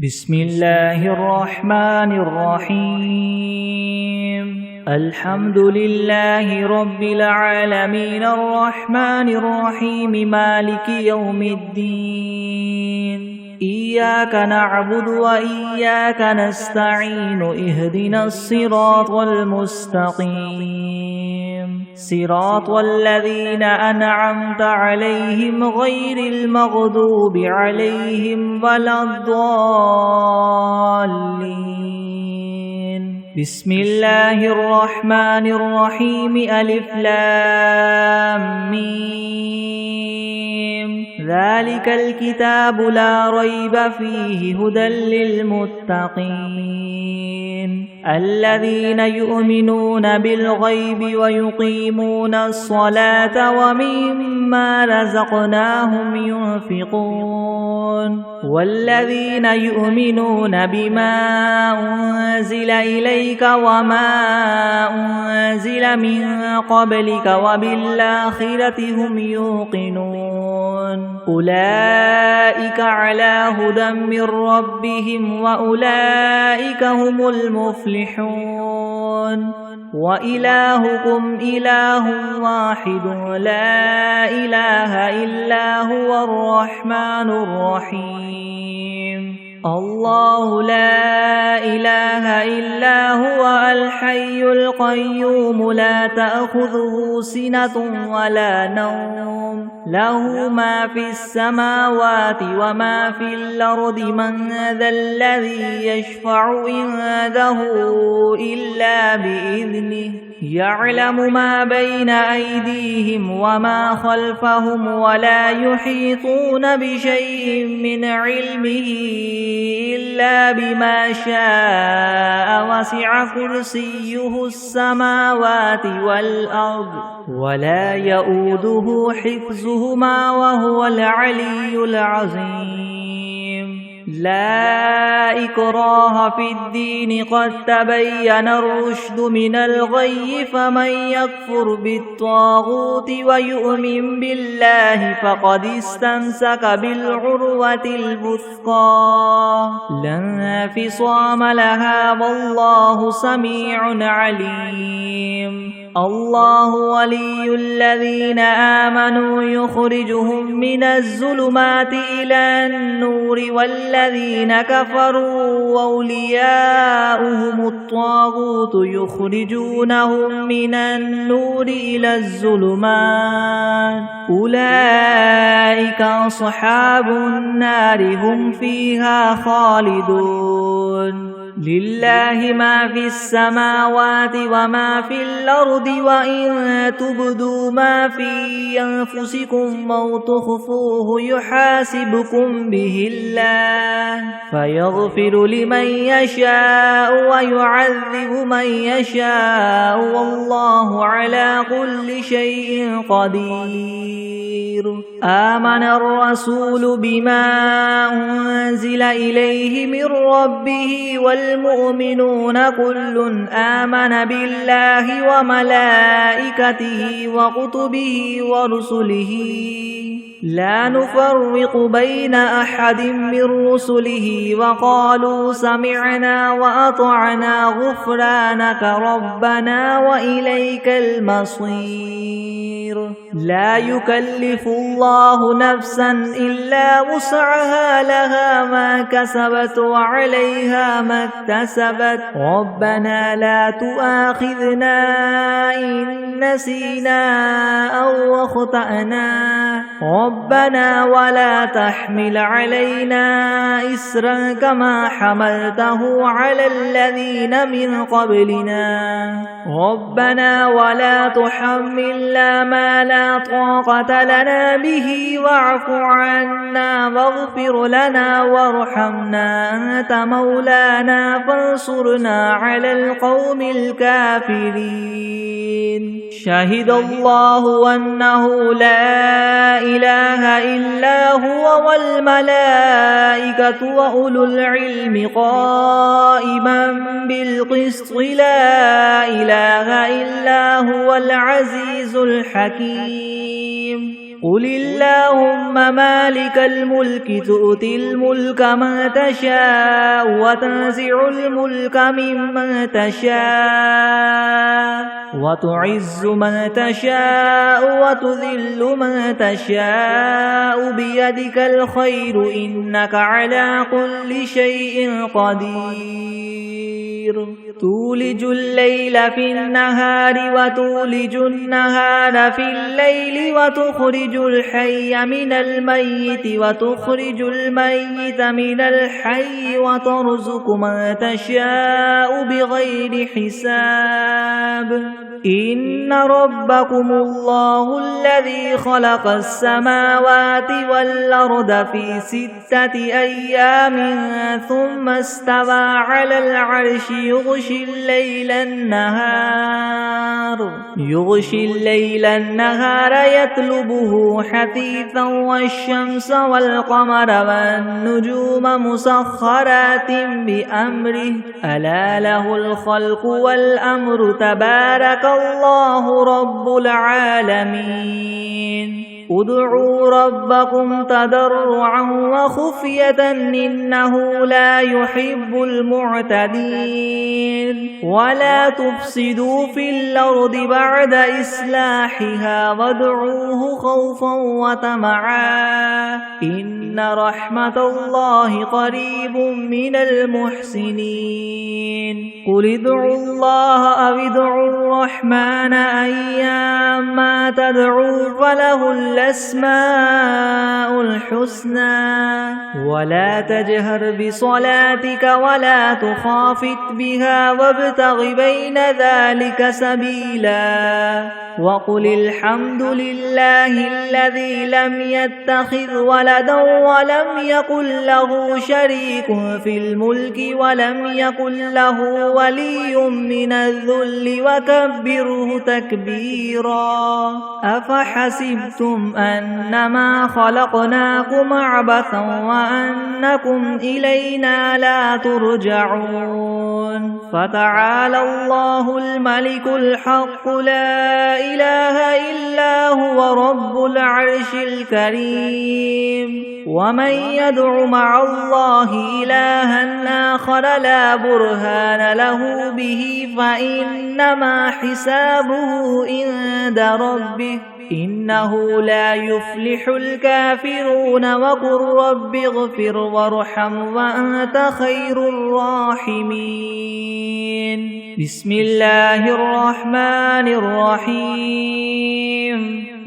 بسم الله الرحمن الرحيم الحمد لله رب العالمين الرحمن الرحيم مالك يوم الدين إياك نعبد وإياك نستعين اهدنا الصراط المستقيم صراط الذين أنعمت عليهم غير المغضوب عليهم ولا الضالين بسم الله الرحمن الرحيم ألف لام ميم ذلك الكتاب لا ريب فيه هدى للمتقين الذين يؤمنون بالغيب ويقيمون الصلاة ومما رزقناهم ينفقون والذين يؤمنون بما أنزل إليك وما أنزل من قبلك وبالآخرة هم يوقنون أولئك على هدى من ربهم وأولئك هم المفلحون وإلهكم إله واحد لا إله إلا هو الرحمن الرحيم الله لا إله إلا هو الحي القيوم لا تأخذه سنة ولا نوم له ما في السماوات وما في الأرض من ذا الذي يشفع عنده إلا بإذنه يعلم ما بين أيديهم وما خلفهم ولا يحيطون بشيء من علمه إلا بما شاء وسع كرسيه السماوات والأرض ولا يؤوده حفظهما وهو العلي العظيم لا إكراه في الدين قد تبين الرشد من الغي فمن يكفر بالطاغوت ويؤمن بالله فقد استمسك بالعروة الوثقى لا انفصام لها والله سميع عليم الله ولي الذين آمنوا يخرجهم من الظلمات إلى النور والذين كفروا أولياؤهم الطاغوت يخرجونهم من النور إلى الظلمات أولئك أصحاب النار هم فيها خالدون لله ما في السماوات وما في الأرض وإن تبدوا ما في أنفسكم أو تخفوه يحاسبكم به الله فيغفر لمن يشاء ويعذب من يشاء والله على كل شيء قدير آمن الرسول بما أنزل إليه من ربه والمؤمنون كل آمن بالله وملائكته وكتبه ورسله لا نفرق بين أحد من رسله وقالوا سمعنا وأطعنا غفرانك ربنا وإليك المصير لا يكلف الله نفسا إلا وسعها لها ما كسبت وعليها ما اكتسبت ربنا لا تؤاخذنا إن نسينا أو أخطأنا ربنا ولا تحمل علينا إسرا كما حملته على الذين من قبلنا ربنا ولا تحملنا ما لا طاقة لنا به واعف عنا واغفر لنا وارحمنا أنت مولانا فانصرنا على القوم الكافرين شهد الله أنه لا إله إلا هو والملائكة وأولو العلم قائما بالقسط لا إله إلا هو العزيز الحكيم قل اللهم مالك الملك تؤتي الملك من تشاء وتنزع الملك ممن تشاء وتعز من تشاء وتذل من تشاء بيدك الخير إنك على كل شيء قدير تولج الليل في النهار وتولج النهار في الليل وتخرج الحي من الميت وتخرج الميت من الحي وترزق من تشاء بغير حساب إن ربكم الله الذي خلق السماوات والأرض في 6 أيام ثم استوى على العرش يغشي الليل النهار يطلبه حثيثا والشمس والقمر والنجوم مسخرات بأمره ألا له الخلق والأمر تبارك الله رب العالمين ادعوا ربكم تضرعا وخفية إنه لا يحب المعتدين ولا تفسدوا في الأرض بعد إصلاحها وادعوه خوفا وطمعا إن رحمة الله قريب من المحسنين قل ادعوا الله أو ادعوا الرحمن أيما تدعوا فله الأسماء الحسنى ولا تجهر بصلاتك ولا تخافت بها وابتغ بين ذلك سبيلا وقل الحمد لله الذي لم يتخذ ولدا ولم يكن له شريك في الملك ولم يكن له ولي من الذل وكبره تكبيرا أفحسبتم أنما خلقناكم عبثا وأنكم إلينا لا ترجعون فتعالى الله الملك الحق لا إله إلا هو رب العرش الكريم ومن يدع مع الله إلها آخر لا برهان له به فإنما حسابه عند ربه إنه لا يفلح الكافرون وقل رب اغفر وارحم وأنت خير الراحمين بسم الله الرحمن الرحيم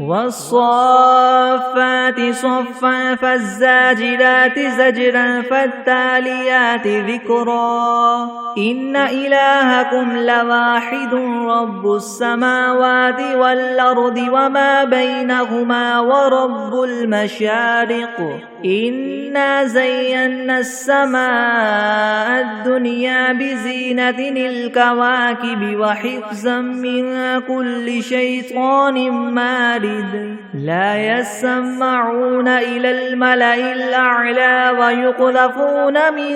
والصافات صفا فالزاجرات زجرا فالتاليات ذكرا إن إلهكم لواحد رب السماوات والأرض وما بينهما ورب المشارق إنا زينا السماء الدنيا بزينة الكواكب وحفظا من كل شيطان مارد لا يسمعون إلى الملأ الأعلى ويقذفون من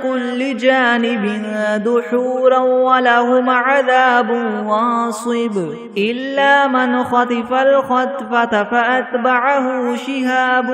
كل جانب دحورا ولهم عذاب واصب إلا من خطف الخطفة فأتبعه شهاب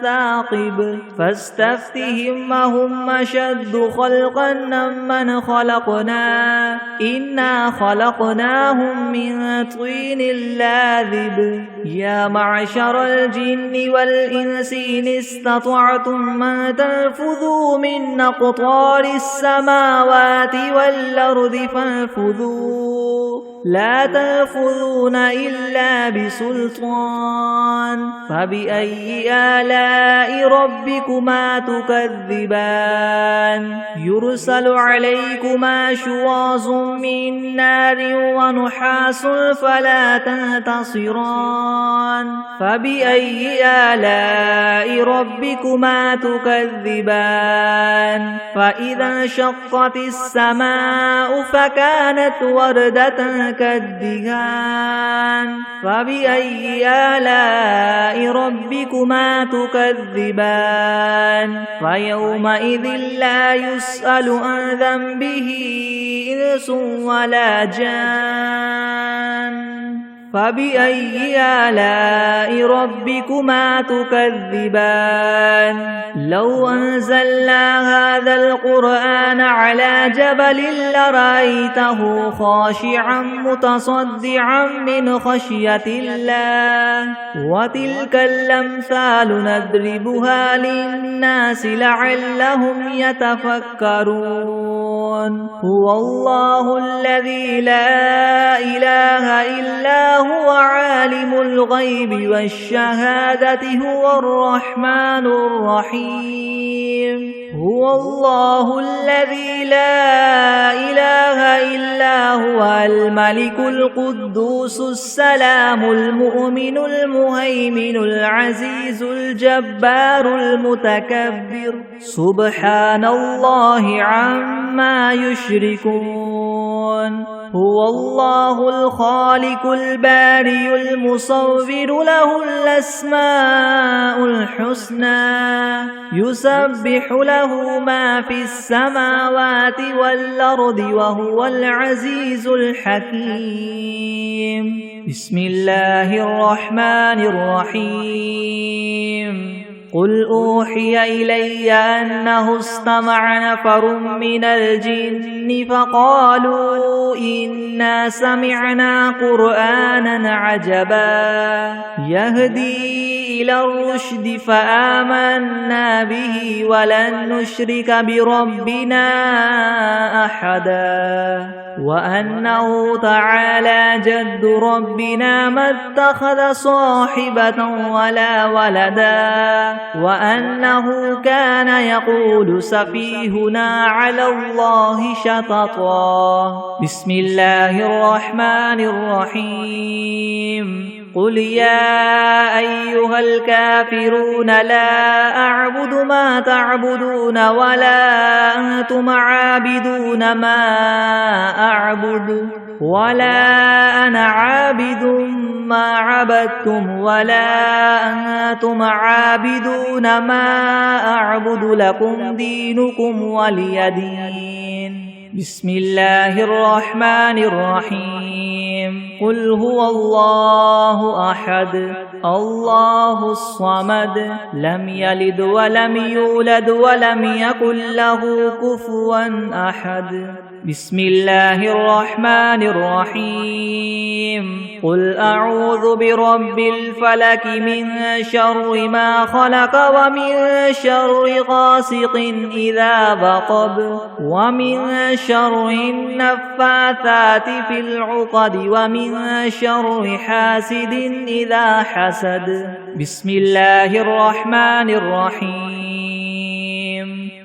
ثاقب فاستفتهم هم أشد خلقا ممن خلقنا إنا خلقناهم من طين لاذب يا معشر الجن والإنس إن استطعتم أن تنفذوا من أقطار السماوات والأرض فانفذوا لا تنفذون إلا بسلطان فبأي آلاء ربكما تكذبان يرسل عليكما شواظ من نار ونحاس فلا تنتصران فبأي آلاء ربكما تكذبان فإذا انشقت السماء فكانت وردة كالدهان فبأي آلاء ربكما تكذبان فيومئذ لا يسأل عن ذنبه إنس ولا جان فبأي آلاء ربكما تكذبان لو أنزلنا هذا القرآن على جبل لرأيته خاشعا متصدعا من خشية الله وتلك الأمثال نضربها للناس لعلهم يتفكرون هو الله الذي لا إله إلا هو عالم الغيب والشهادة هو الرحمن الرحيم هو الله الذي لا إله إلا هو الملك القدوس السلام المؤمن المهيمن العزيز الجبار المتكبر سبحان الله عما يشركون هو الله الخالق البارئ المصور له الأسماء الحسنى يسبح له ما في السماوات والأرض وهو العزيز الحكيم بسم الله الرحمن الرحيم قل أوحي إلي أنه استمع نفر من الجن فقالوا إنا سمعنا قرآنا عجبا يهدي إلى الرشد فآمنا به ولن نشرك بربنا أحدا وأنه تعالى جد ربنا ما اتخذ صاحبة ولا ولدا وأنه كان يقول سفيهنا على الله شططا بسم الله الرحمن الرحيم قل يا أيها الكافرون لا أعبد ما تعبدون ولا أنتم عابدون ما أعبد ولا أنا عابد ما عبدتم ولا أنتم عابدون ما أعبد لكم دينكم ولي دين بسم الله الرحمن الرحيم قل هو الله أحد الله الصمد لم يلد ولم يولد ولم يكن له كفوا أحد بسم الله الرحمن الرحيم قل أعوذ برب الفلك من شر ما خلق ومن شر غاسق إذا وقب ومن شر النفاثات في العقد ومن شر حاسد إذا حسد بسم الله الرحمن الرحيم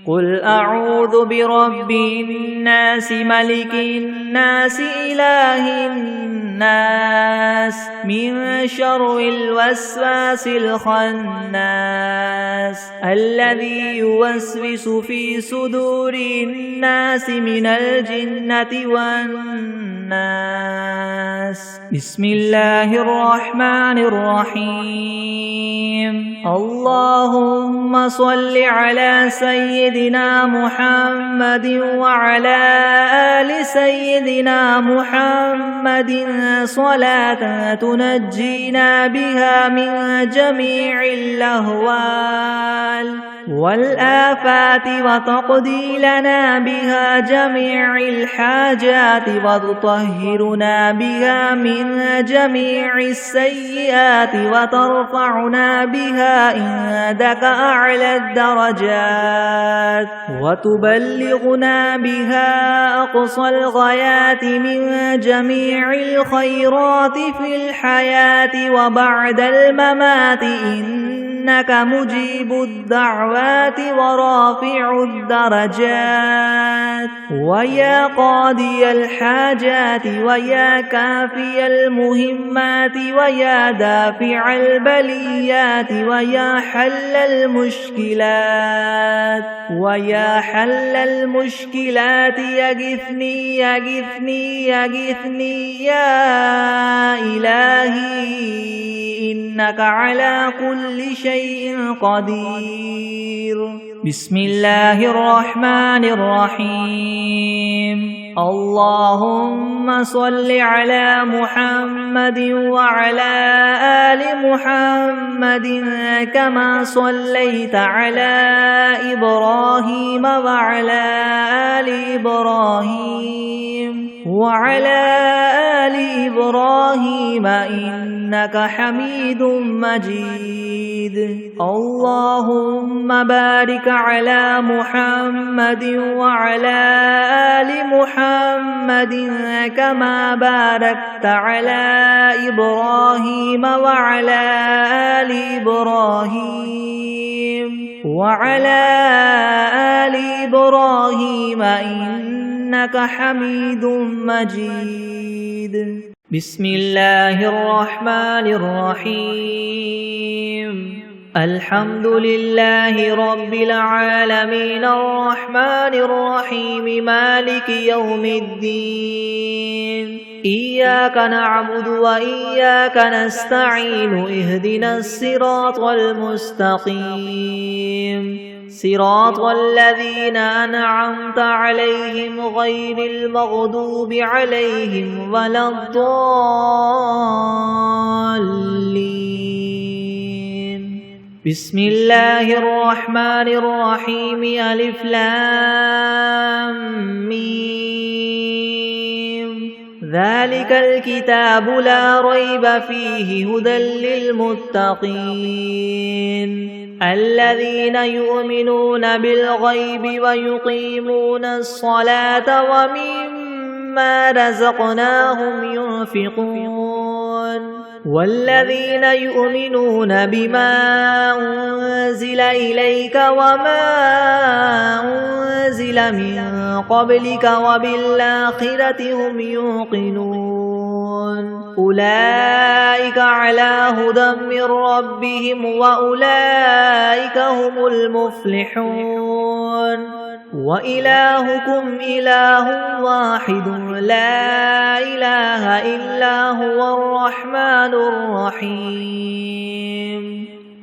قل أعوذ برب الناس ملك الناس إله الناس من شر الوسواس الخناس الذي يوسوس في صدور الناس من الجنة والناس بسم الله الرحمن الرحيم اللهم صل على سيدنا محمد وعلى آل سيدنا محمد صلاة تنجينا بها من جميع الأهوال والآفات وتقضي لنا بها جميع الحاجات وتطهرنا بها من جميع السيئات وترفعنا بها عندك أعلى الدرجات وتبلغنا بها أقصى الغايات من جميع الخيرات في الحياة وبعد الممات إنك مجيب الدعوات ورافع الدرجات ويا قاضي الحاجات ويا كافي المهمات ويا دافع البليات ويا حل المشكلات ويا حل المشكلات يغثني يغثني يغثني يا إلهي إنك على كل شيء قدير بسم الله الرحمن الرحيم اللهم صل على محمد وعلى آل محمد كما صليت على إبراهيم وعلى آل إبراهيم إنك حميد مجيد. اللهم بارك على محمد وعلى آل محمد كما باركت على إبراهيم وعلى آل إبراهيم إنك حميد مجيد. بسم الله الرحمن الرحيم. الحمد لله رب العالمين الرحمن الرحيم مالك يوم الدين. إياك نعبد وإياك نستعين اهدنا الصراط المستقيم صراط الذين أنعمت عليهم غير المغضوب عليهم ولا الضالين. بسم الله الرحمن الرحيم. ألف لام ميم. ذلك الكتاب لا ريب فيه هدى للمتقين الذين يؤمنون بالغيب ويقيمون الصلاة ومما رزقناهم ينفقون والذين يؤمنون بما أنزل إليك وما أنزل من قبلك وبالآخرة هم يوقنون أولئك على هدى من ربهم وأولئك هم المفلحون. وإلهكم إله واحد لا إله إلا هو الرحمن الرحيم.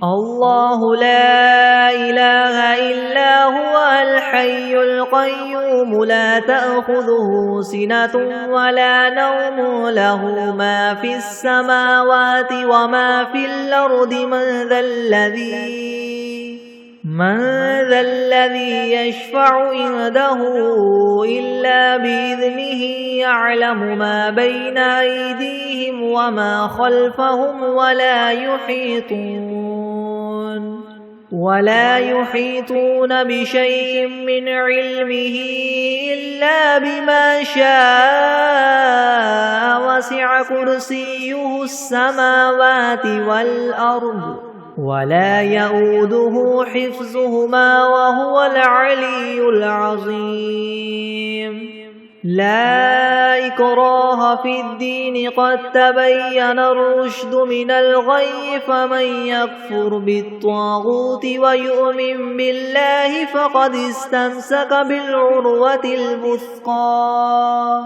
الله لا إله إلا هو الحي القيوم لا تأخذه سنة ولا نوم له ما في السماوات وما في الأرض من ذا الذي يشفع عنده إلا بإذنه يعلم ما بين أيديهم وما خلفهم ولا يحيطون بشيء من علمه إلا بما شاء وسع كرسيه السماوات والأرض ولا يؤوده حفظهما وهو العلي العظيم. لا إكراه في الدين قد تبين الرشد من الغي فمن يكفر بالطاغوت ويؤمن بالله فقد استمسك بالعروة الوثقى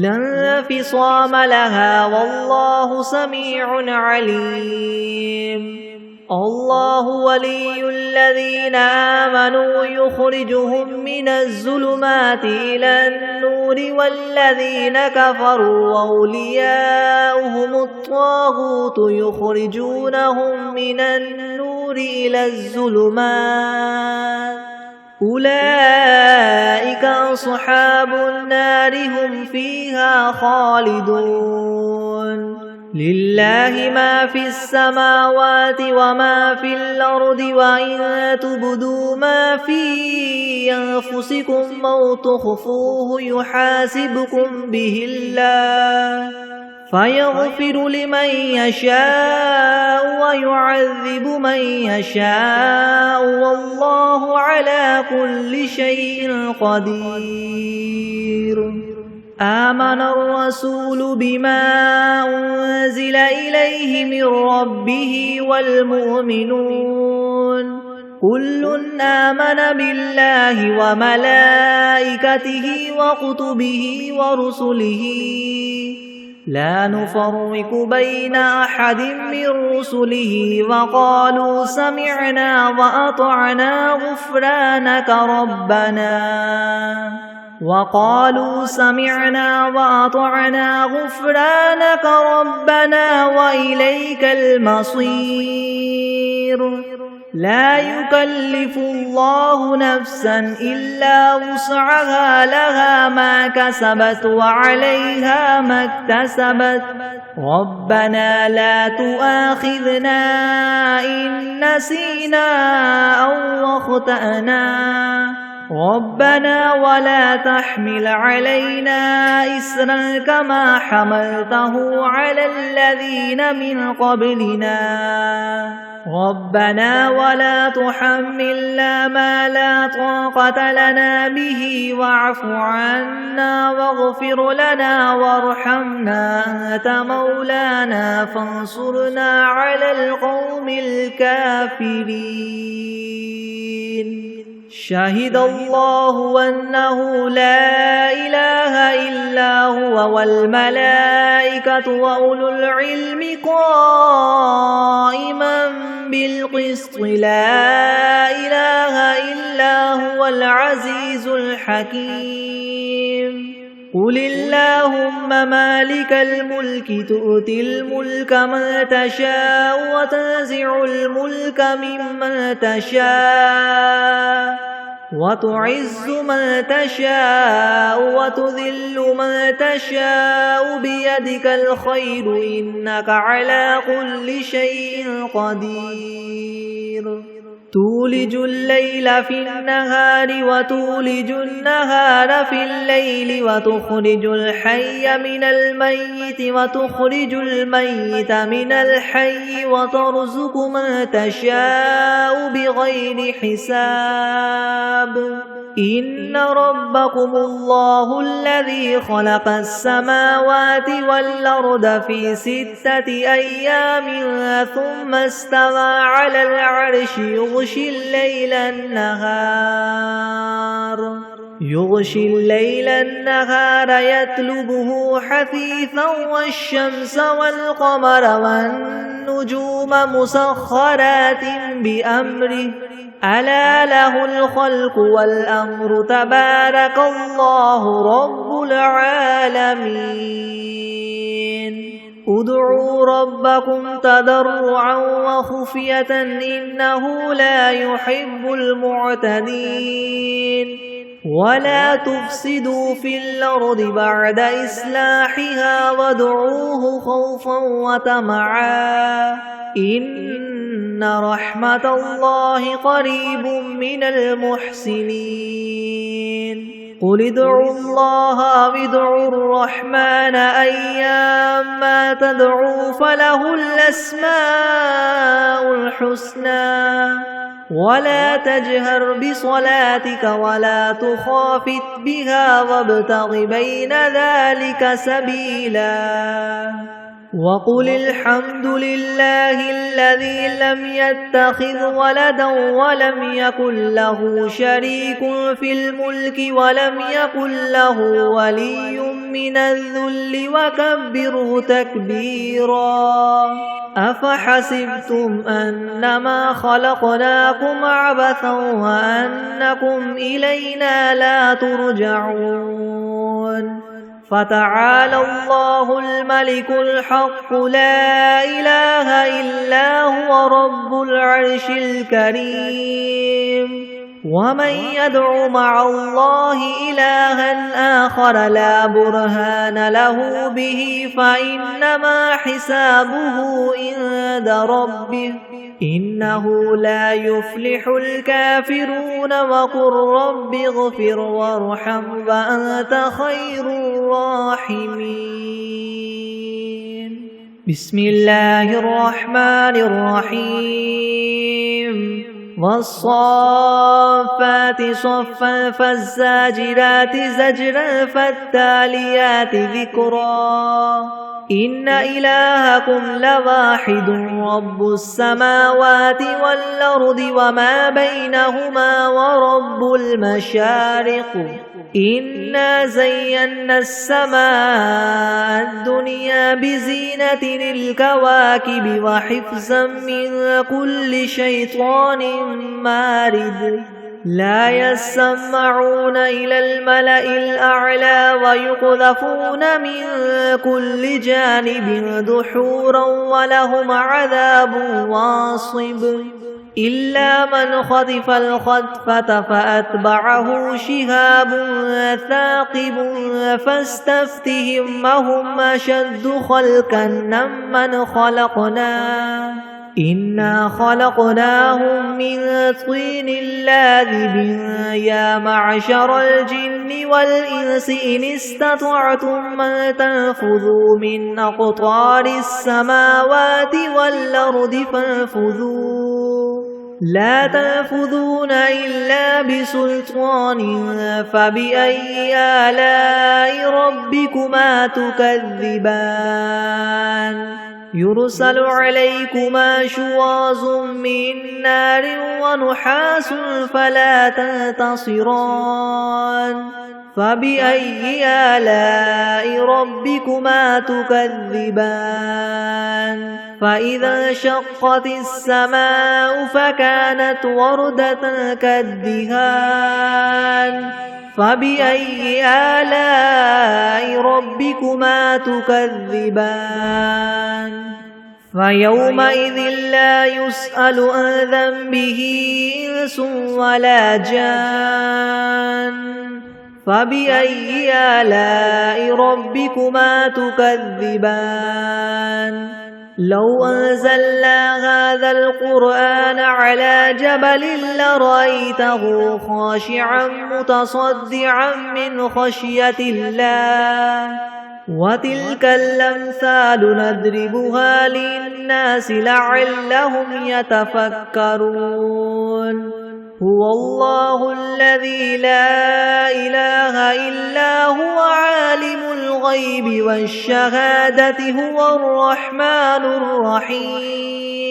لا انفصام لها والله سميع عليم. الله ولي الذين آمنوا يخرجهم من الظلمات إلى النور والذين كفروا أولياؤهم الطاغوت يخرجونهم من النور إلى الظلمات أولئك أصحاب النار هم فيها خالدون. لله ما في السماوات وما في الأرض وإن تبدوا ما في أنفسكم أو تخفوه يحاسبكم به الله فيغفر لمن يشاء ويعذب من يشاء والله على كل شيء قدير. آمن الرسول بما أنزل إليه من ربه والمؤمنون كل آمن بالله وملائكته وكتبه ورسله لا نفرق بين أحد من رسله وقالوا سمعنا وأطعنا غفرانك ربنا وقالوا سمعنا وأطعنا غفرانك ربنا وإليك المصير لا يكلف الله نفسا إلا وسعها لها ما كسبت وعليها ما اكتسبت ربنا لا تؤاخذنا إن نسينا أو أخطأنا ربنا ولا تحمل علينا إسرا كما حملته على الذين من قبلنا ربنا ولا تحملنا ما لا طاقة لنا به واعف عنا واغفر لنا وارحمنا أنت مولانا فانصرنا على القوم الكافرين شهد الله أنه لا إله إلا هو والملائكة وأولو العلم قائما بالقسط لا إله إلا هو العزيز الحكيم قل اللهم مالك الملك تؤتي الملك من تشاء وتنزع الملك ممن تشاء وتعز من تشاء وتذل من تشاء بيدك الخير إنك على كل شيء قدير تولج الليل في النهار وتولج النهار في الليل وتخرج الحي من الميت وتخرج الميت من الحي وترزق من تشاء بغير حساب إن ربكم الله الذي خلق السماوات والأرض في 6 أيام ثم استوى على العرش يغشي الليل النهار يطلبه حثيثا والشمس والقمر والنجوم مسخرات بأمره ألا له الخلق والأمر تبارك الله رب العالمين ادعوا ربكم تضرعا وخفية إنه لا يحب المعتدين ولا تفسدوا في الأرض بعد إصلاحها وادعوه خوفا وطمعا إن رحمة الله قريب من المحسنين قل ادعوا الله وادعوا الرحمن أيما تدعوا فله الأسماء الحسنى ولا تجهر بصلاتك ولا تخافت بها وابتغ بين ذلك سبيلا وقل الحمد لله الذي لم يتخذ ولدا ولم يكن له شريك في الملك ولم يكن له ولي من الذل وكبره تكبيرا أفحسبتم أنما خلقناكم عبثا وأنكم إلينا لا ترجعون فتعالى الله الملك الحق لا إله إلا هو رب العرش الكريم ومن يدع مع الله إلها آخر لا برهان له به فإنما حسابه عند ربه إنه لا يفلح الكافرون وقل رب اغفر وارحم وأنت خير الراحمين بسم الله الرحمن الرحيم والصافات صفا فالزاجرات زجرا فالتاليات ذكرا إن إلهكم لواحد رب السماوات والأرض وما بينهما ورب المشارق إنا زينا السماء الدنيا بزينة الكواكب وحفظا من كل شيطان مارد لا يسمعون إلى الملأ الأعلى ويقذفون من كل جانب دحورا ولهم عذاب واصب إلا من خطف الخطفة فأتبعه شهاب ثاقب فاستفتهم أهم أشد خلقا ممن خلقنا إنا خلقناهم من طين لاذب يا معشر الجن والإنس إن استطعتم أن تنفذوا من أقطار السماوات والأرض فانفذوا لا تنفذون إلا بسلطان فبأي آلاء ربكما تكذبان يرسل عليكما شواظ من نار ونحاس فلا تنتصران فبأي آلاء ربكما تكذبان فإذا انشقت السماء فكانت وردة كالدهان فبأي آلاء ربكما تكذبان فيومئذ لا يسأل عن ذنبه إنس ولا جان فبأي آلاء ربكما تكذبان لو أنزلنا هذا القرآن على جبل لرأيته خاشعا متصدعا من خشية الله وتلك الأمثال نضربها للناس لعلهم يتفكرون هو الله الذي لا إله إلا هو عالم الغيب والشهادة هو الرحمن الرحيم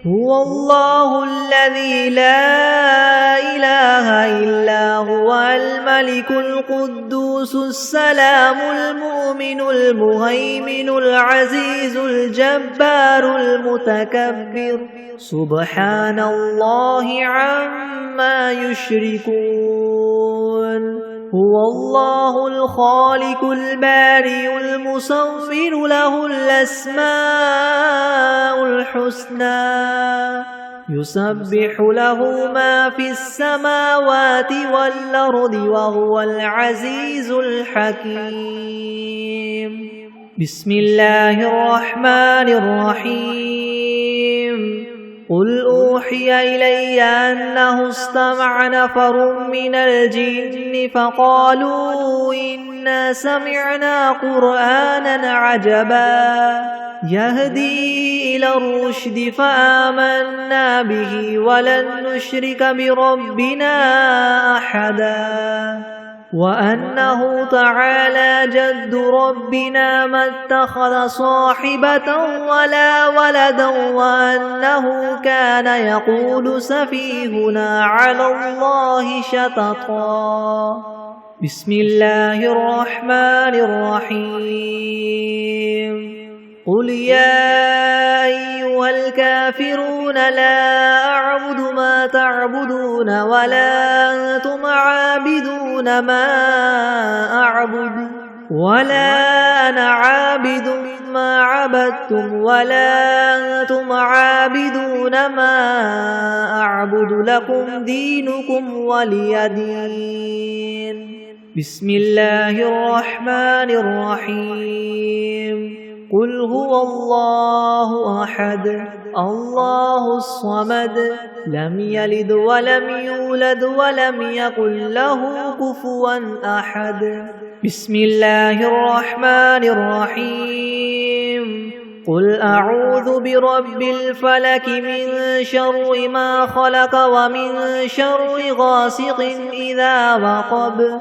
هو الله الذي لا إله إلا هو الملك القدوس السلام المؤمن المهيمن العزيز الجبار المتكبر سبحان الله عما يشركون هو الله الخالق البارئ المصور له الأسماء الحسنى يسبح له ما في السماوات والأرض وهو العزيز الحكيم بسم الله الرحمن الرحيم قل أوحي إلي أنه استمع نفر من الجن فقالوا إنا سمعنا قرآنا عجبا يهدي إلى الرشد فآمنا به ولن نشرك بربنا أحدا وأنه تعالى جد ربنا ما اتخذ صاحبة ولا ولدا وأنه كان يقول سفيهنا على الله شططا بسم الله الرحمن الرحيم قل يا أيها الكافرون لا أعبد ما تعبدون ولا أنتم عابدون ما أعبد ولا أنا عابد ما عبدتم ولا أنتم عابدون ما أعبد لكم دينكم ولي دين بسم الله الرحمن الرحيم قل هو الله أحد الله الصمد لم يلد ولم يولد ولم يكن له كفوا أحد بسم الله الرحمن الرحيم قل أعوذ برب الفلك من شر ما خلق ومن شر غاسق إذا وقب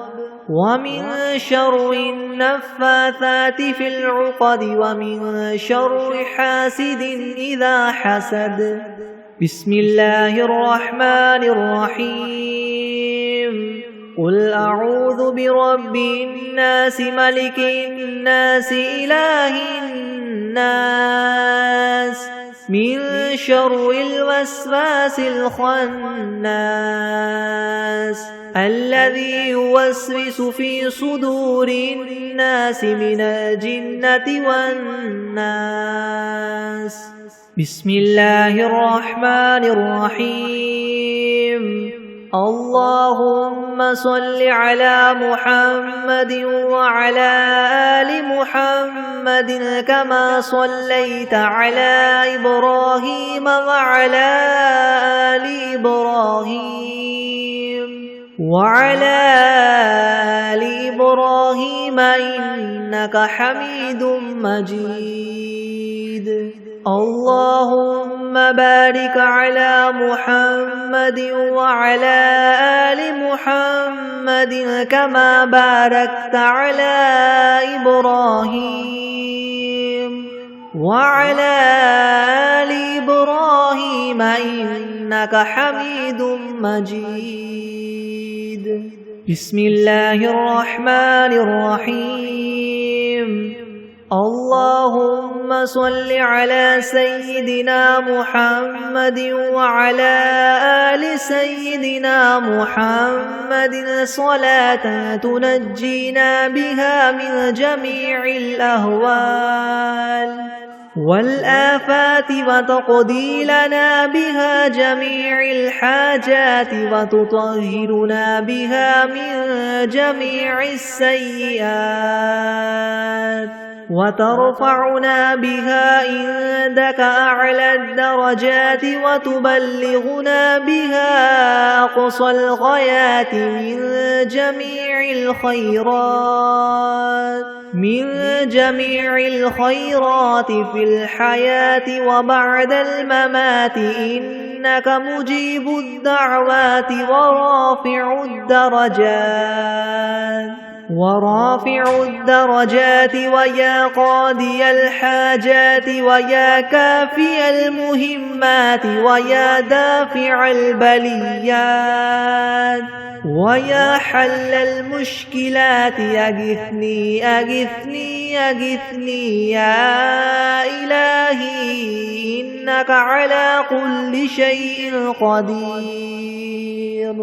ومن شر النفاثات في العقد ومن شر حاسد إذا حسد بسم الله الرحمن الرحيم قل أعوذ برب الناس ملك الناس إله الناس من شر الوسواس الخناس الذي يوسوس في صدور الناس من الجنة والناس. بسم الله الرحمن الرحيم. اللهم صل على محمد وعلى آل محمد كما صليت على إبراهيم وعلى آل إبراهيم إنك حميد مجيد. اللهم بارك على محمد وعلى آل محمد كما باركت على إبراهيم وعلى آل إبراهيم إنك حميد مجيد. بسم الله الرحمن الرحيم. اللهم صل على سيدنا محمد وعلى آل سيدنا محمد صلاة تنجينا بها من جميع الأهوال والآفات وتقضي لنا بها جميع الحاجات وتطهرنا بها من جميع السيئات وترفعنا بها عندك أعلى الدرجات وتبلغنا بها أقصى الغايات من جميع الخيرات في الحياة وبعد الممات إنك مجيب الدعوات ورافع الدرجات ويا قاضي الحاجات ويا كافي المهمات ويا دافع البليات ويا حل المشكلات أغثني أغثني أغثني يا إلهي إنك على كل شيء قدير.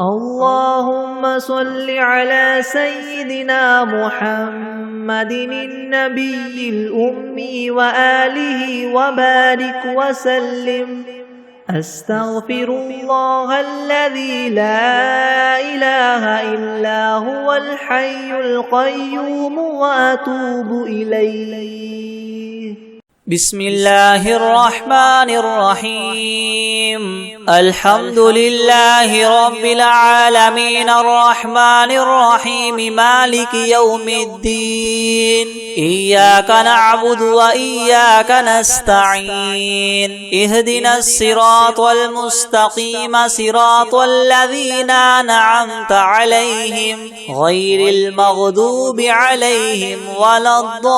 اللهم صل على سيدنا محمد النبي الأمي وآله وبارك وسلم. أستغفر الله الذي لا إله إلا هو الحي القيوم وأتوب إليه. بسم الله الرحمن الرحيم. الحمد لله رب العالمين الرحمن الرحيم مالك يوم الدين. إياك نعبد وإياك نستعين. اهدنا الصراط المستقيم صراط الذين أنعمت عليهم غير المغضوب عليهم ولا الضالين.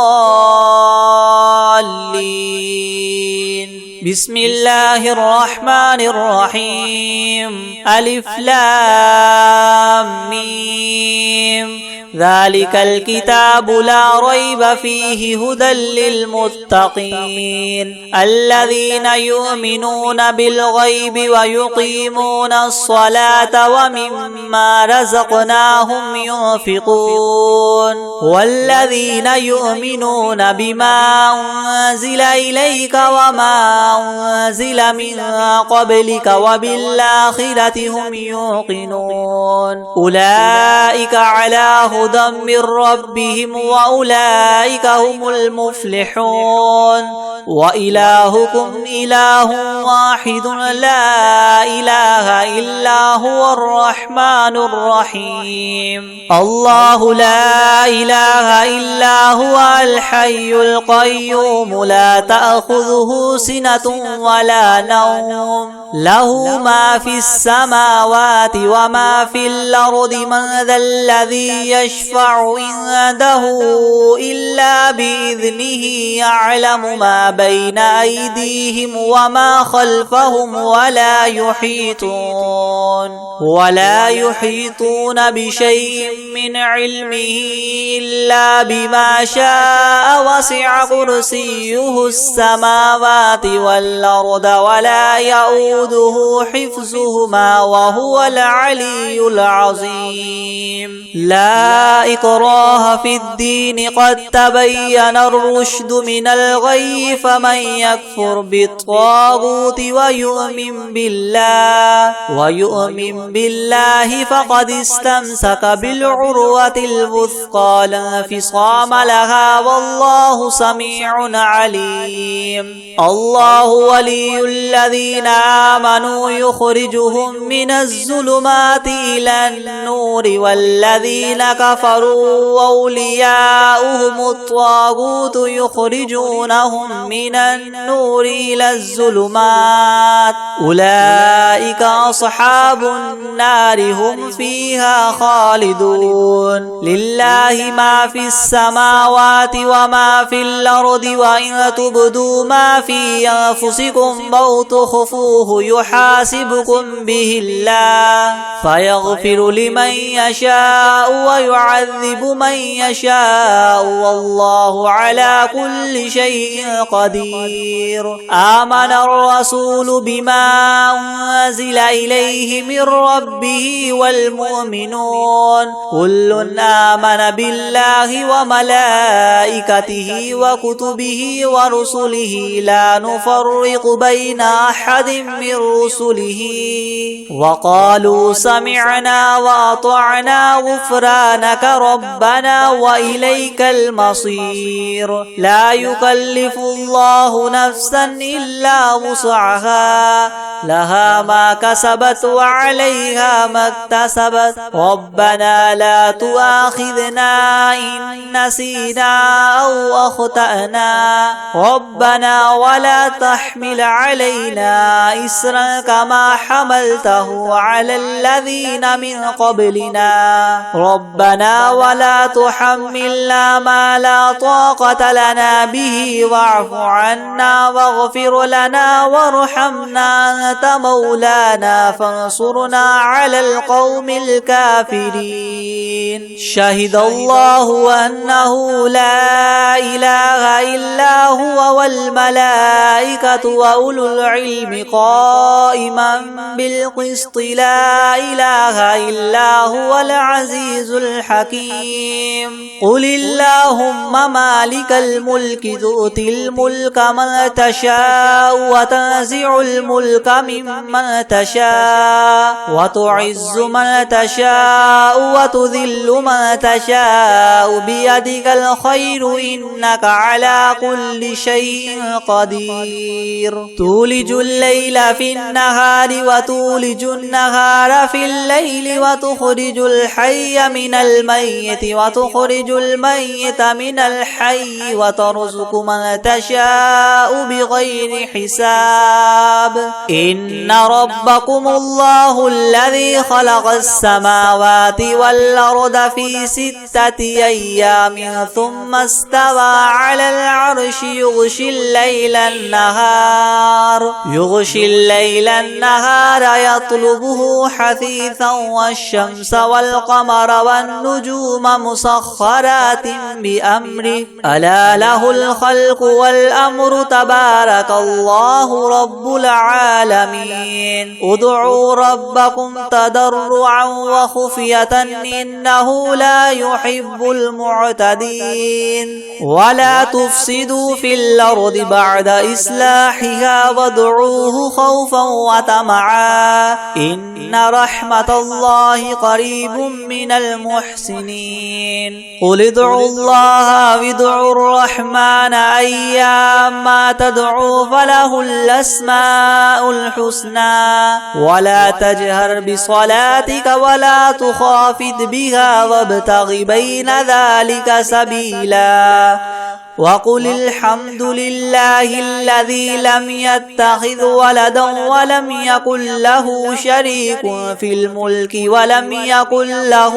بسم الله الرحمن الرحيم. ألف لام ميم. ذلك الكتاب لا ريب فيه هدى للمتقين الذين يؤمنون بالغيب ويقيمون الصلاة ومما رزقناهم ينفقون والذين يؤمنون بما أنزل إليك وما أنزل من قبلك وبالآخرة هم يوقنون أولئك على هدى من ربهم وأولئك هم المفلحون. وإلهكم إله واحد لا إله إلا هو الرحمن الرحيم. الله لا إله إلا هو الحي القيوم لا تأخذه سنة ولا نوم له ما في السماوات وما في الأرض من ذا الذي يشفع عنده إلا بإذنه يعلم ما بين أيديهم وما خلفهم ولا يحيطون بشيء من علمه إلا بما شاء وسع كرسيه السماوات والأرض ولا يؤوده حفظهما وهو العلي العظيم لا إكراه في الدين قد تبين الرشد من الغي فمن يكفر بالطاغوت ويؤمن بالله فقد استمسك بالعروة الوثقى لا انفصام لها والله سميع عليم الله ولي الذين آمنوا يخرجهم من الظلمات إلى النور والذين كفروا أولياؤهم الطاغوت يخرجونهم من النور إلى الظلمات أولئك أصحاب النار هم فيها خالدون لله ما في السماوات وما في الأرض وإن تبدوا ما في أنفسكم أو تخفوه يحاسبكم به الله فيغفر لمن يشاء ويعذب من يشاء والله على كل شيء قدير آمن الرسول بما أنزل إليه من ربه والمؤمنون كل آمن بالله وملائكته وكتبه ورسله لا نفرق بين أحد من رسله وقالوا سمعنا وأطعنا غفرانك ربنا وإليك المصير لا يكلف الله نفسا إلا وسعها لها ما كسبت وعليها ما اكتسبت ربنا لا تؤاخذنا إن نسينا أو أخطأنا ربنا ولا تحمل علينا إسرا كما حملته على الذين من قبلنا ربنا ولا تحملنا ما لا طاقة لنا به واعف عنا واغفر لنا وارحمنا أنت مولانا فانصرنا على القوم الكافرين شهد الله أنه لا إله إلا هو والملائكة وأولو العلم قائما بالقسط لا إله إلا هو العزيز الحكيم قل اللهم مالك الملك تؤتي الملك من تشاء وتنزع الملك ممن تشاء وتعز من تشاء وتذل من تشاء بيدك الخير إنك على كل شيء قدير تولج الليل في النهار وتولج النهار في الليل وتخرج الحي من الميت وتخرج الميت من الحي وترزق من تشاء بغير حساب إن ربكم الله الذي خلق السماوات والأرض في 6 أيام ثم استوى على العرش يغشي الليل النهار يطلبه حثيثا والشمس والقمر والنجوم مسخرات بأمره ألا له الخلق والأمر تبارك الله رب العالمين ادعوا ربكم تضرعا وخفية إنه لا يحب المعتدين ولا تفسدوا في الأرض بعد إصلاحها وادعوه خوفا وطمعا إن رحمة الله قريب من المحسنين قل ادعوا الله وادعوا الرحمن أيما تدعوا فله الأسماء الحسنى ولا تجهر بصلاتك ولا تخافت بها وابتغ بين ذلك سبيلا وقل الحمد لله الذي لم يتخذ ولدا ولم يكن له شريك في الملك ولم يكن له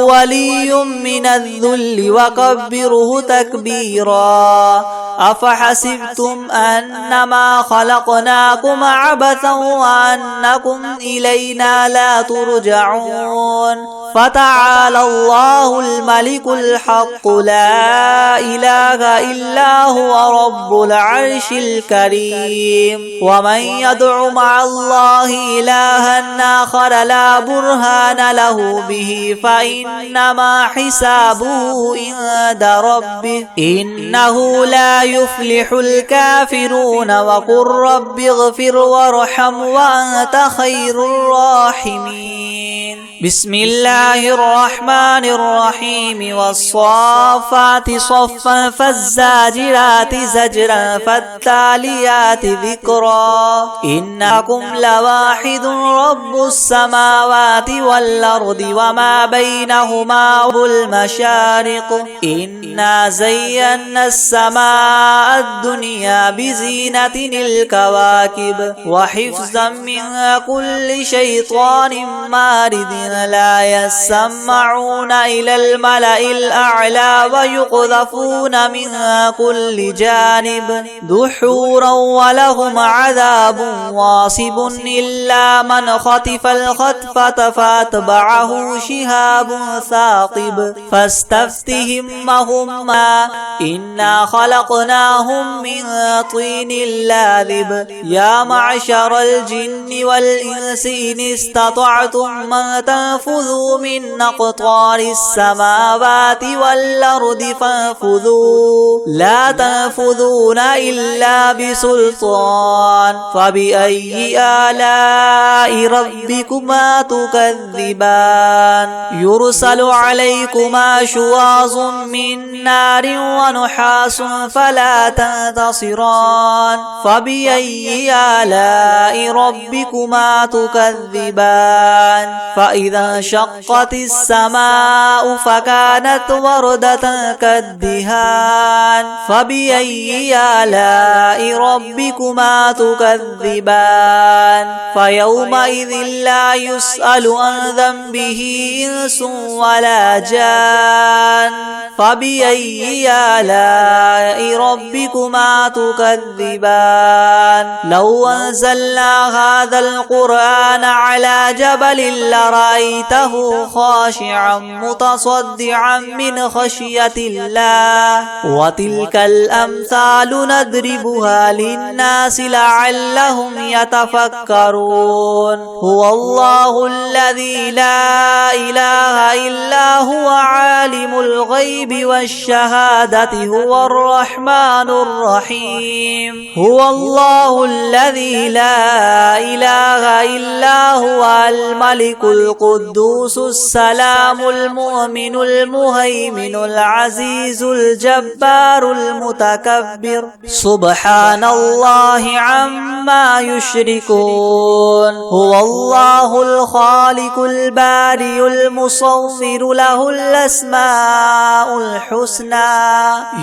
ولي من الذل وكبره تكبيرا. أفحسبتم أنما خلقناكم عبثا وأنكم إلينا لا ترجعون. فتعالى الله الملك الحق لا إله إلا هو رب العرش الكريم. ومن يدع مع الله إلها آخر لا برهان له به فإنما حسابه عند ربه إنه لا يفلح الكافرون. وقل رب اغفر وارحم وأنت خير الراحمين. بسم الله الرحمن الرحيم. والصافات صفا فالزاجرات زجرا فالتاليات ذكرا. إنكم لواحد رب السماوات والأرض وما بينهما المشارق. إنا زينا السماء الدنيا بزينة الكواكب وحفظا من كل شيطان مارد. لا يسمعون إلى الملأ الأعلى ويقذفون من كل جانب دحورا ولهم عذاب واصب. إلا من خطف الخطفة فاتبعه شهاب ثاقب. فاستفتهم وهما إنا خلقناهم من طين لاذب. يا معشر الجن والإنس إن استطعتم من تنفذوا من أقطار السماوات والأرض فانفذوا لا تنفذون إلا بسلطان. فبأي آلاء ربكما تكذبان. يرسل عليكما شواظ من نار ونحاس فلا تنتصران. فبأي آلاء ربكما تكذبان. فإذا انشقت السماء فكانت وردة كالدهان. فبأي آلاء ربكما تكذبان. فيومئذ لا يسأل عن ذنبه إنس ولا جان. فبأي آلاء ربكما تكذبان. لو أنزلنا هذا القرآن على جبل لرأيته خاشعا متصدعا من خشية الله. وتلك الأمثال نضربها للناس لعلهم يتفكرون. هو الله الذي لا إله إلا هو عالم الغيب والشهادة هو الرحمن الرحيم. هو الله الذي لا إله إلا هو الملك القدوس السلام المؤمن المهيمن العزيز الجبار المتكبر. سبحان الله عما يشركون. هو الله الخالق البارئ المصور له الأسماء الحسنى.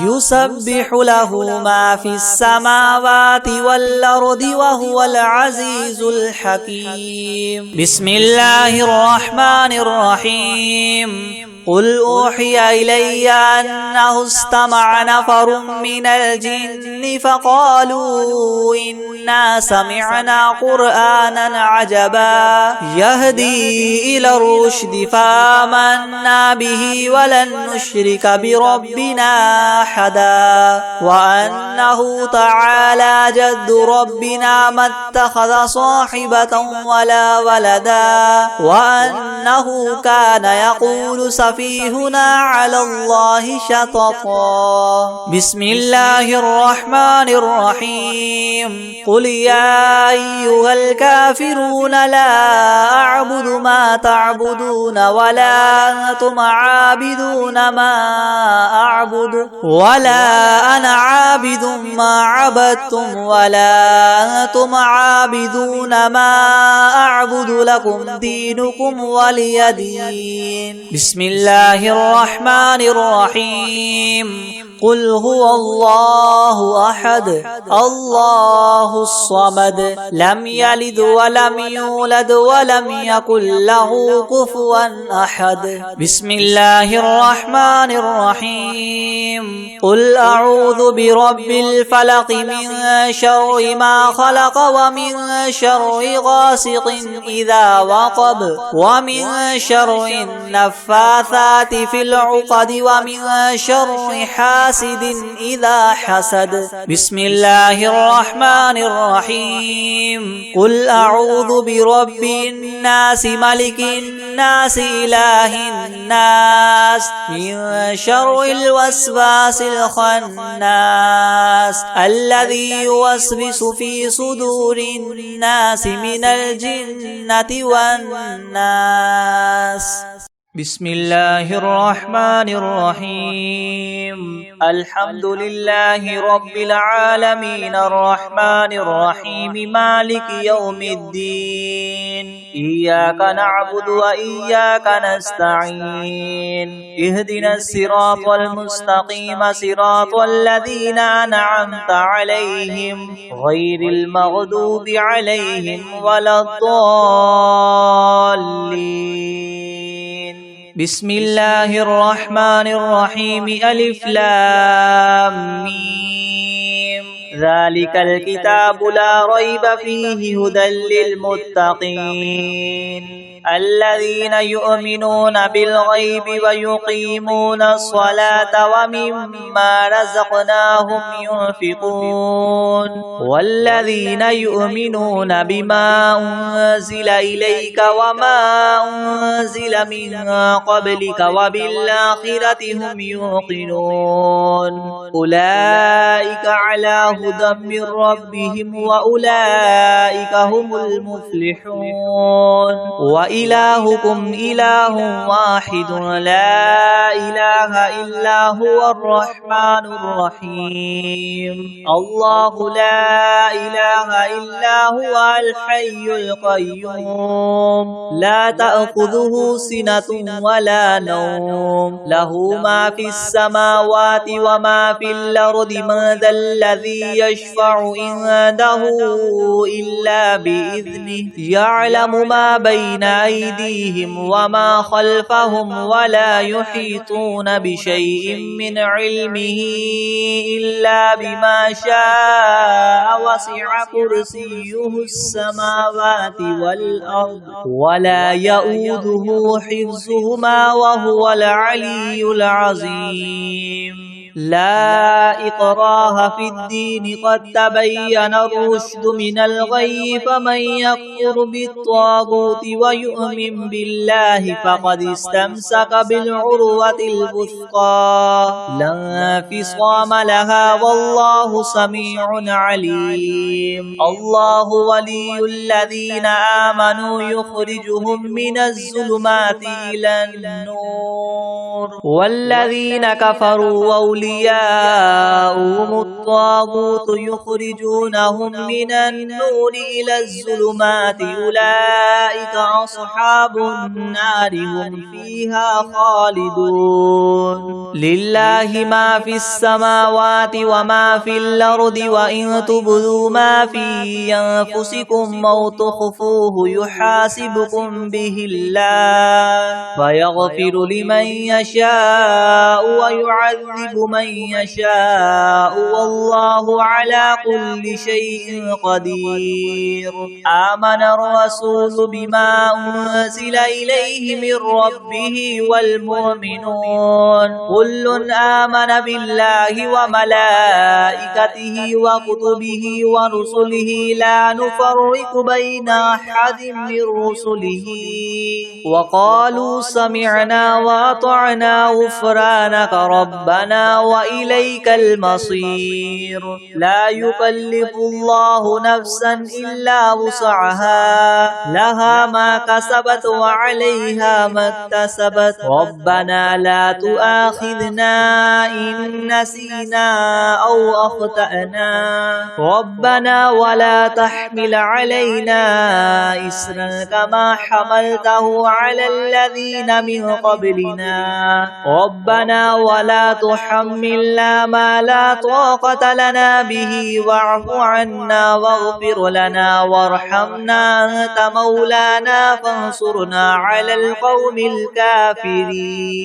يسبح له ما في السماوات والأرض وهو العزيز الحكيم. بسم الله الرحمن الرحيم. قل أوحي إلي أنه استمع نفر من الجن فقالوا إنا سمعنا قرآنا عجبا يهدي إلى الرشد فآمنا به ولن نشرك بربنا أحدا. وأنه تعالى جد ربنا ما اتخذ صاحبة ولا ولدا. وأنه كان يقول سفيهنا على الله شططا. بسم الله الرحمن الرحيم. قل يا أيها الكافرون لا أعبد أعبد ما تعبدون ولا أنتم عابدون ما أعبد ولا أنا عابد ما عبدتم ولا أنتم عابدون ما أعبد لكم دينكم ولي دين. بسم الله الرحمن الرحيم. قل هو الله أحد الله الصمد لم يلد ولم يولد ولم يكن له كفوا أحد. بسم الله الرحمن الرحيم. قل أعوذ برب الفلق من شر ما خلق ومن شر غاسق إذا وقب ومن شر النفاثات في العقد ومن شر حاسد إذا حسد. بسم الله الرحمن الرحيم. قل أعوذ برب الناس ملك الناس إله الناس من شر الوسواس الخناس الذي يوسوس في صدور الناس من الجنة والناس. بسم الله الرحمن الرحيم. الحمد لله رب العالمين الرحمن الرحيم مالك يوم الدين. إياك نعبد وإياك نستعين. اهدنا الصراط المستقيم صراط الذين أنعمت عليهم غير المغضوب عليهم ولا الضالين. بسم الله الرحمن الرحيم. ألف لام ميم. ذلك الكتاب لا ريب فيه هدى للمتقين الذين يؤمنون بالغيب ويقيمون الصلاة ومما رزقناهم ينفقون والذين يؤمنون بما أنزل إليك وما أنزل من قبلك وبالآخرة هم يوقنون أولئك على هدى من ربهم وأولئك هم المفلحون. وإلهكم إله واحد لا إله إلا هو الرحمن الرحيم. الله لا إله إلا هو الحي القيوم لا تأخذه سنة ولا نوم له ما في السماوات وما في الأرض. من ذا الذي يشفع عنده إلا بإذنه يعلم ما بين أيديهم وما خلفهم ولا يحيطون بشيء من علمه إلا بما شاء وسع كرسيه السماوات والأرض ولا يؤوده حفظهما وهو العلي العظيم. لا إكراه في الدين قد تبين الرشد من الغي فمن يكفر بالطاغوت ويؤمن بالله فقد استمسك بالعروة الوثقى لا انفصام لها والله سميع عليم. الله ولي الذين آمنوا يخرجهم من الظلمات إلى النور والذين كفروا أولياؤهم الطاغوت يخرجونهم من النور إلى الظلمات أولئك أصحاب النار هم فيها خالدون. لله ما في السماوات وما في الأرض وإن تبدوا ما في أنفسكم أو تخفوه يحاسبكم به الله فيغفر لمن يشاء ويعذب من يشاء والله على كل شيء قدير. آمن الرسول بما أنزل إليه من ربه والمؤمنون كل آمن بالله وملائكته وكتبه ورسله لا نفرق بين أحد من رسله وقالوا سمعنا وأطعنا غفرانك ربنا وإليك المصير. لا يكلف الله نفسا إلا وسعها لها ما كسبت وعليها ما اكتسبت ربنا لا تؤاخذنا إن نسينا أو أخطأنا ربنا ولا تحمل علينا إسرا كما حملته على الذين من قبلنا ربنا ولا تحملنا ما لا طاقة لنا به واعف عنا واغفر لنا وارحمنا أنت مولانا فانصرنا على القوم الكافرين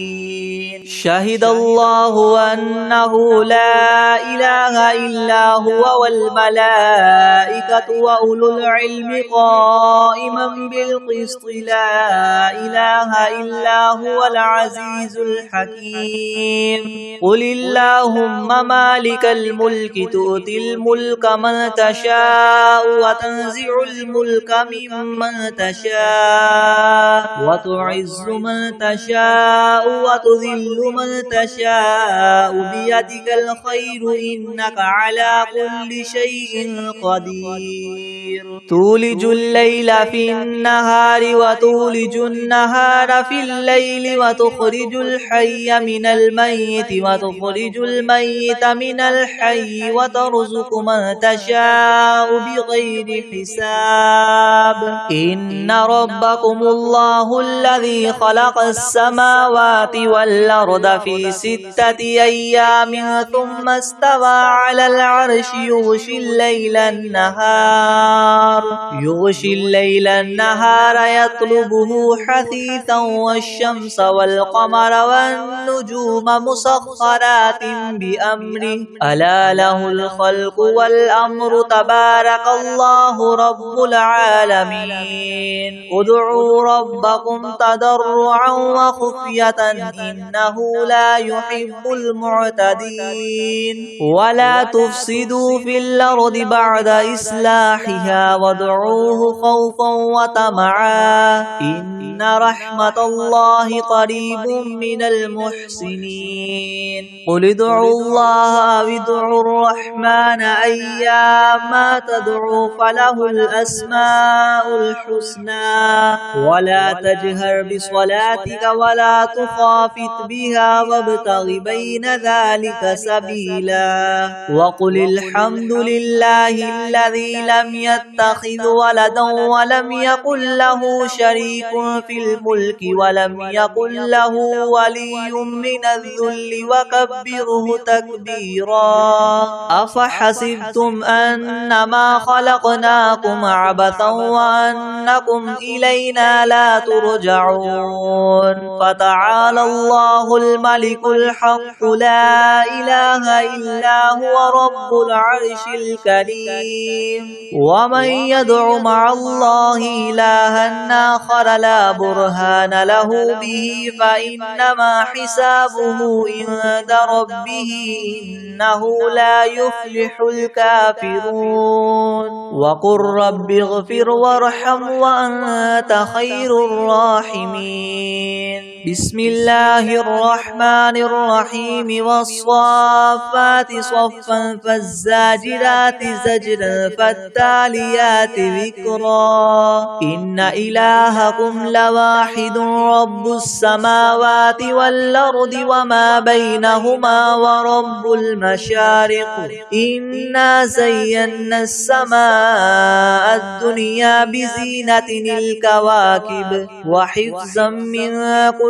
شهد الله أنه لا إله إلا هو والملائكة وأولو العلم قائما بالقسط لا إله إلا هو العزيز الحكيم قل اللهم مالك الملك تؤتي الملك من تشاء وتنزع الملك ممن تشاء وتعز من تشاء وتذل من تشاء بيدك الخير إنك على كل شيء قدير تولج الليل في النهار وتولج النهار في الليل وتخرج الحي من الميت وتخرج الميت من الحي وترزق من تشاء بغير حساب إن ربكم الله الذي خلق السماوات والأرض في 6 أيام ثم استوى على العرش يغشي الليل النهار يطلبه حثيثا والشمس والقمر والنجوم مسخرات بأمره ألا له الخلق والأمر تبارك الله رب العالمين ادعوا ربكم تضرعا وخفية إنه لا يحب المعتدين ولا تفسدوا في الأرض بعد إصلاحها وادعوه خوفا وطمعا إن رحمة الله قريب من المحسنين قل ادعوا الله أو ادعوا الرحمن أيما تدعوا فله الأسماء الحسنى ولا تجهر بصلاتك ولا تخافت بها وابتغ بين ذلك سبيلا وقل الحمد لله الذي لم يتخذ ولدا ولم يكن له شريك في الملك ولم يكن له ولي من الذل وكبره تكبيرا أفحسبتم أنما خلقناكم عبثا وأنكم إلينا لا ترجعون فتعالى الله الملك الحق لا إله إلا هو رب العرش الكريم ومن يدع مع الله إلها آخر لا برهان له به فإنما حسابه عند ربه إنه لا يفلح الكافرون وقل رب اغفر وارحم وأنت خير الراحمين بسم الله الرحمن الرحيم والصافات صفا فالزاجرات زجرا فالتاليات ذكرا إن إلهكم لواحد رب السماوات والأرض وما بينهما ورب المشارق إنا زينا السماء الدنيا بزينة الكواكب وحفظا من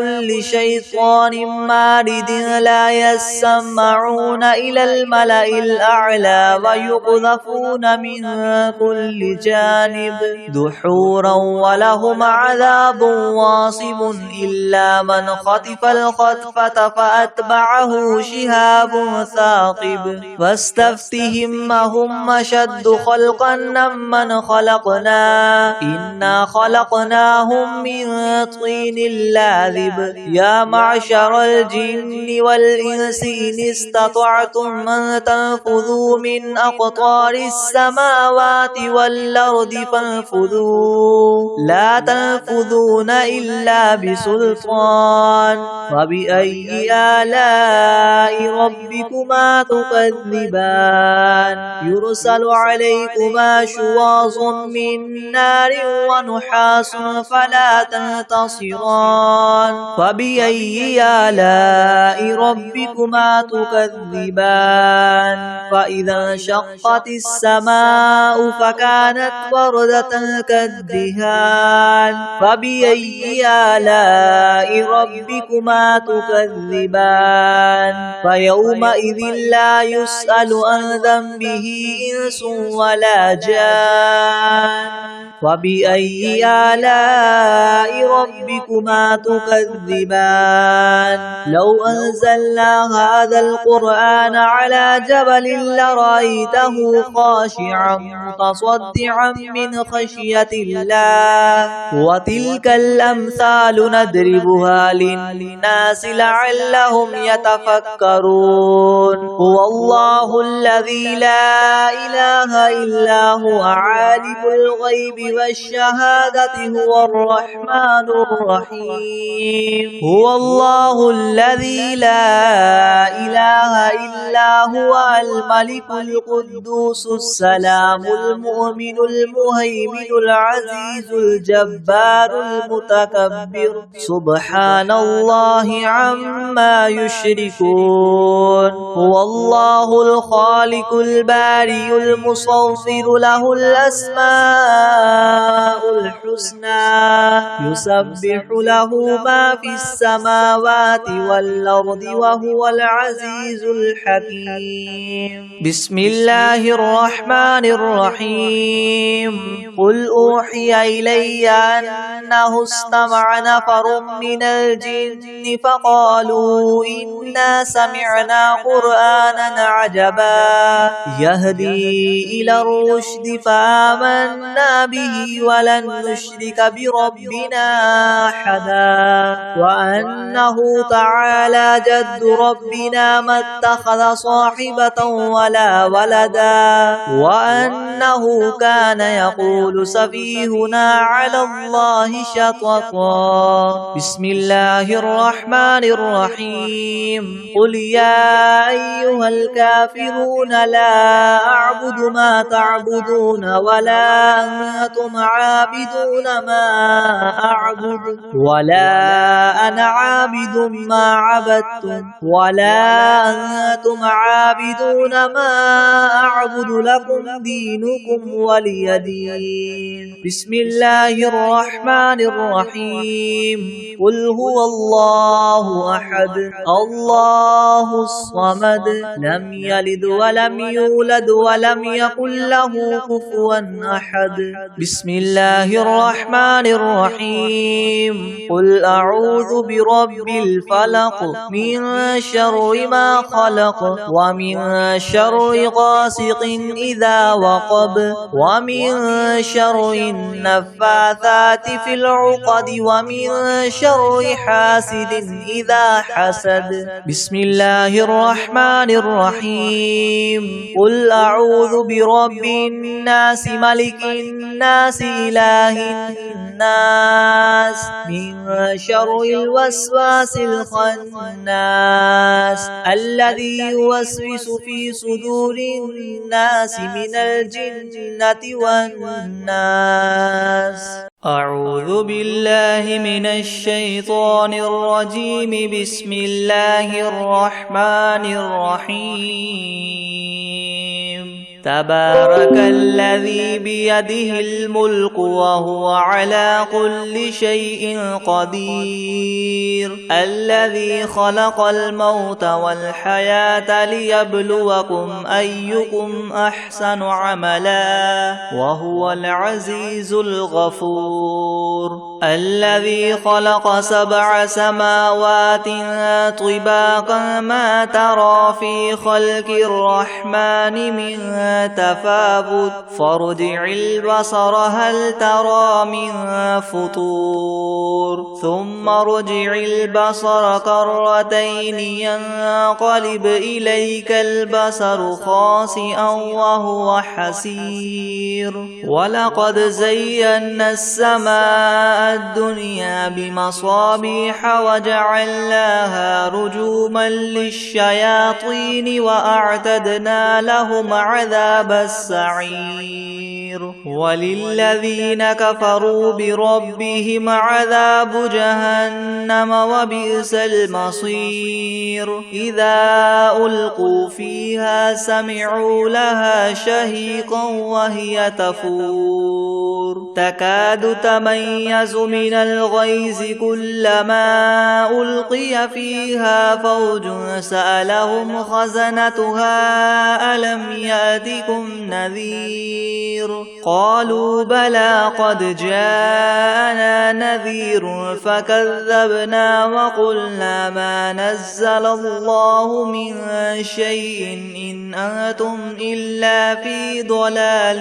كل شيطان مارد لا يسمعون إلى الملأ الأعلى ويقذفون من كل جانب دحورا ولهم عذاب واصب إلا من خطف الخطفة فأتبعه شهاب ثاقب فاستفتهم هم أشد خلقا ممن خلقنا إنا خلقناهم من طين لاذب يا معشر الجن والإنس إن استطعتم أن تنفذوا من أقطار السماوات والأرض فانفذوا لا تنفذون إلا بسلطان فبأي آلاء ربكما تكذبان يرسل عليكما شواظ من نار ونحاس فلا تنتصران فبأي آلاء ربكما تكذبان فإذا انشقت السماء فكانت وردة كالدهان فبأي آلاء ربكما تكذبان فيومئذ لا يسأل عن ذنبه إنس ولا جان فبأي آلاء ربكما تكذبان لو أنزلنا هذا القرآن على جبل لرأيته خاشعا متصدعا من خشية الله وتلك الأمثال نضربها للناس لعلهم يتفكرون هو الله الذي لا إله إلا هو عالم الغيب والشهادة هو الرحمن الرحيم هو الله الذي لا إله إلا هو الملك القدوس السلام المؤمن المهيمن العزيز الجبار المتكبر سبحان الله عما يشركون هو الله الخالق البارئ المصور له الأسماء الحسنى يسبح له ما في السماوات والأرض وهو العزيز الحكيم بسم الله الرحمن الرحيم قل أوحي إلي أنه استمع نفر من الجن فقالوا إنا سمعنا قرآنا عجبا يهدي إلى الرشد فآمنا به ولن نشرك بربنا أحدا وأنه تعالى جد ربنا ما اتخذ صاحبة ولا ولدا وأنه كان يقول سفيهنا على الله شططا بسم الله الرحمن الرحيم قل يا أيها الكافرون لا أعبد ما تعبدون ولا أنتم عابدون ما أعبد ولا أنا عابد ما عبدتم ولا أنتم عابدون ما أعبد لكم دينكم ولي دين بسم الله الرحمن الرحيم قل هو الله أحد الله الصمد لم يلد ولم يولد ولم يكن له كفوا أحد بسم الله الرحمن الرحيم قل أعوذ برب الفلق من شر ما خلق ومن شر غاسق إذا وقب ومن شر النفاثات في العقد ومن شر حاسد إذا حسد بسم الله الرحمن الرحيم قل أعوذ برب الناس ملك الناس إله الناس من شر الوسواس الخناس الذي يوسوس في صدور الناس من الجنة والناس أعوذ بالله من الشيطان الرجيم بسم الله الرحمن الرحيم تبارك الذي بيده الملك وهو على كل شيء قدير الذي خلق الموت والحياة ليبلوكم أيكم أحسن عملا وهو العزيز الغفور الذي خلق 7 سماوات طباقا ما ترى في خلق الرحمن من تفاوت فارجع البصر هل ترى من فطور ثم ارجع البصر كرتين ينقلب إليك البصر خاسئا وهو حسير ولقد زينا السماء الدنيا بمصابيح وجعلناها رجوما للشياطين وأعتدنا لهم عذاب السعير وللذين كفروا بربهم عذاب جهنم وبئس المصير إذا ألقوا فيها سمعوا لها شهيقا وهي تفور تكاد تميز من الغيظ كلما ألقي فيها فوج سألهم خزنتها ألم يأتكم نذير قالوا بلى قد جاءنا نذير فكذبنا وقلنا ما نزل الله من شيء إن أنتم إلا في ضلال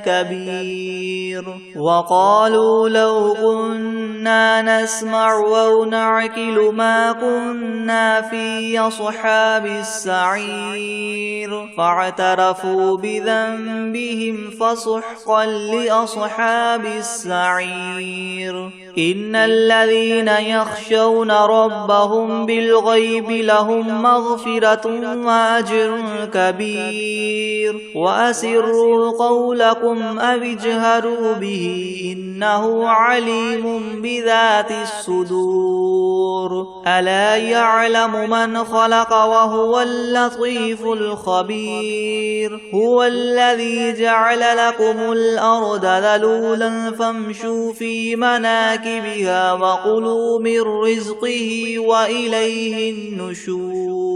كبير وقالوا لو كنا نسمع أو نعقل ما كنا في أصحاب السعير فاعترفوا بذنبهم فسحقا لأصحاب السعير إن الذين يخشون ربهم بالغيب لهم مغفرة وأجر كبير وأسروا قولكم أو اجهروا به إنه عليم بذات الصدور ألا يعلم من خلق وهو اللطيف الخبير هو الذي جعل لكم الأرض ذلولا فامشوا في مناكبها وكلوا من رزقه وإليه النشور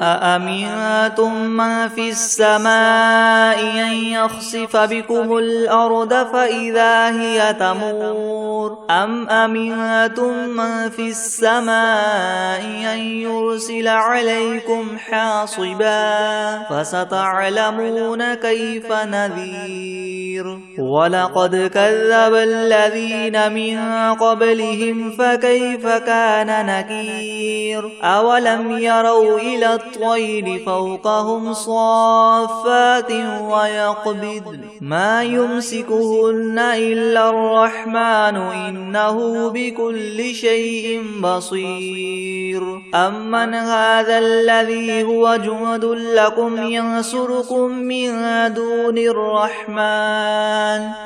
أأمنتم من في السماء أن يخسف بكم الأرض فإذا هي تمور أم أمنتم من في السماء أن يرسل عليكم حاصبا فستعلمون كيف نذير ولقد كذب الذين من قبلهم فكيف كان نكير أولم يروا إلى الطير فوقهم صافات ويقبضن ما يمسكهن إلا الرحمن إنه بكل شيء بصير أمن هذا الذي هو جند لكم ينصركم من دون الرحمن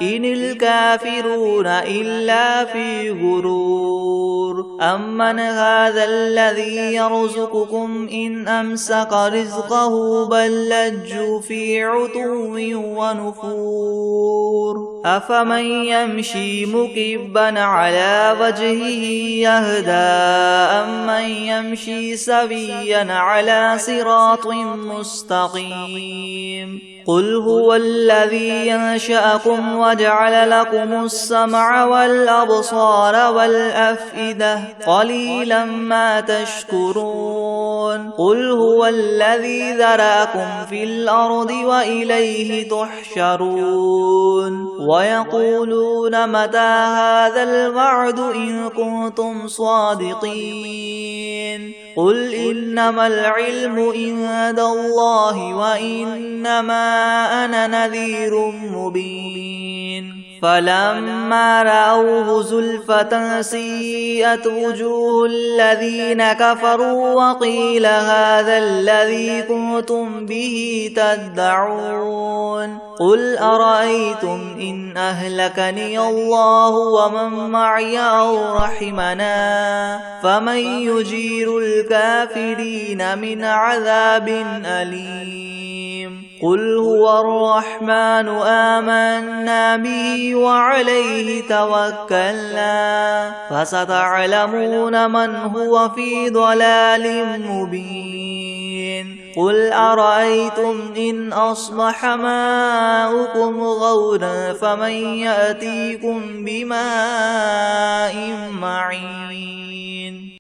إن الكافرون إلا في غرور أمن هذا الذي يرزقكم إن أمسك رزقه بل لجوا في عتو ونفور أفمن يمشي مكبا على وجهه يهدى أمن يمشي سويا على صراط مستقيم قل هو الذي ينشأكم وجعل لكم السمع والأبصار والأفئدة قليلا ما تشكرون قل هو الذي ذرأكم في الأرض وإليه تحشرون ويقولون متى هذا الوعد إن كنتم صادقين قل إنما العلم عند الله وإنما أنا نذير مبين فلما رأوه زلفة سيئت وجوه الذين كفروا وقيل هذا الذي كنتم به تدعون قل أرأيتم إن أهلكني الله ومن معي أو رحمنا فمن يجير الكافرين من عذاب أليم قل هو الرحمن آمنا به وعليه توكلنا فستعلمون من هو في ضلال مبين قل أرأيتم إن أصبح ماؤكم غورا فمن يأتيكم بماء معين